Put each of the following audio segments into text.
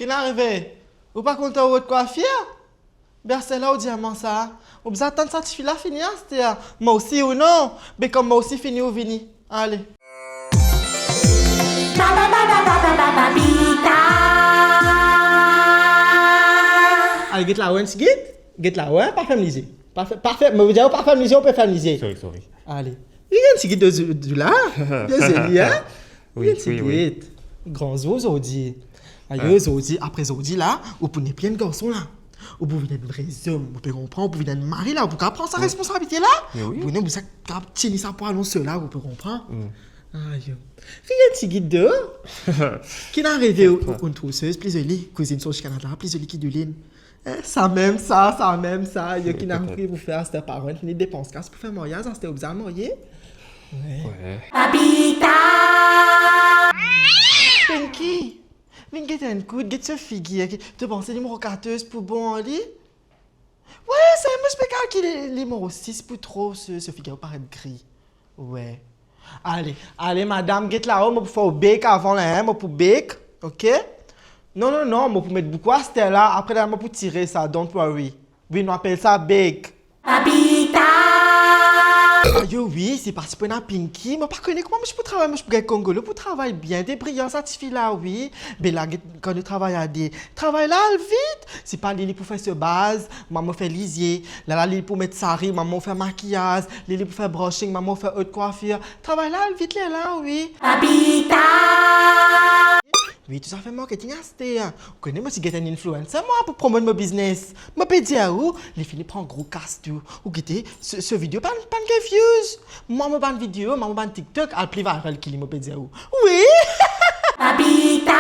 Qui n'est arrivé? Ou pas content de votre coiffure? Ben, c'est là au diamant ça. Vous attendez ça, tu finis finir, c'était moi aussi ou non? Mais comme moi aussi fini ou vini. Allez. Allez, get la one, get la one, pas familier. Parfait, mais vous dites pas familier, on peut familier. Sorry. Allez. Il y a un petit guide de là. Désolé, hein? Oui. Grand Zodi. Aïe, Zodi, après Zodi là, vous pouvez plein de garçons là. Vous pouvez être vrai homme, vous pouvez comprendre, vous pouvez être mari là, vous pouvez prendre sa responsabilité là. Oui. Vous pouvez tenir ça pour annoncer là, vous pouvez comprendre. Aïe. Il y a un petit guide de. Qui n'est arrivé au trouseuse, plus joli, cousine sur le Canada, plus joli qui de ligne. Ça même ça. Il y a qui n'a arrivé pour faire cette parole, ni dépense casse pour faire mariage, c'était obligé marié. Ouais. Papita! Pinky! Viens get un coup, get ce figure. Tu penses que les numéro 14 pour bon en lit? Ouais, c'est un spectacle qui est numéro 6 pour trop ce figure paraît gris. Ouais. Allez, madame, get là-haut, moi pour faire bake avant là, moi pour bake, ok? Non, moi pour mettre beaucoup à cette là, après là, moi pour tirer ça, don't worry. Oui, on appelle ça bake. Papita! Oui, c'est parti pour un Pinky. Moi, pas connais comment je peux travailler. Moi, je peux gagner Congolais pour travailler bien. Des brillants, ça te fait là, oui. Mais là, quand je travaille à des. Travaille là, vite. C'est pas Lili pour faire ce base. Maman fait lisier. Là, Lili pour mettre sari. Maman fait maquillage. Lili pour faire brushing. Maman fait haute coiffure. Travaille là, vite, là, oui. Papita! Oui, tout ça fait marketing à c'était. Vous connaissez, moi, si j'ai un influencer, moi, pour promouvoir mon business. Moi, peux dire à vous, les filles prennent gros casse tout. Vous guettez, ce vidéo, pas de views. Moi, je fais une vidéo, moi, je fais TikTok, elle plus viral qu'il me peut dire à vous. Oui! Papita!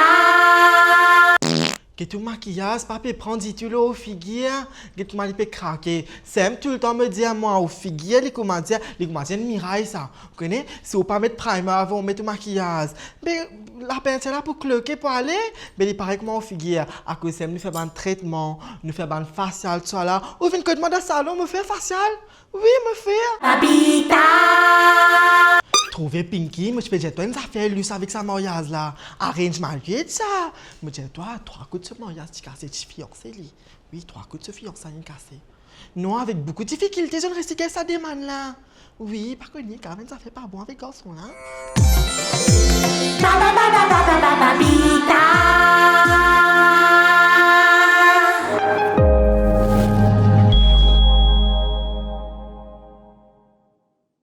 Que tout maquillage, papa prend dit tout au figure, que tout mal peut craquer. C'est tout le temps me dire moi au figure, les comment dire miraille ça. Vous connaissez? Si vous pas mettre primer avant, on met tout maquillage. Mais la peinture là pour cloquer pour aller, mais il paraît que moi au figure, à cause de nous fait un traitement, nous fait un facial tout ça là. Ou vient que dans le salon, me fait facial? Oui, me fait. Papita! Trouver Pinky, moi je peux dire toi une affaire luxe avec sa mariage là. Arrange mariage ça. Me dire toi 3 coups de ce mariage tu cassé tu fiancé lui. Oui, 3 coups de ce fiancé il cassé. Non, avec beaucoup de difficultés, je ne reste qu'à ça demande là. Oui, par contre, quand même ça fait pas bon avec garçon là. Papita!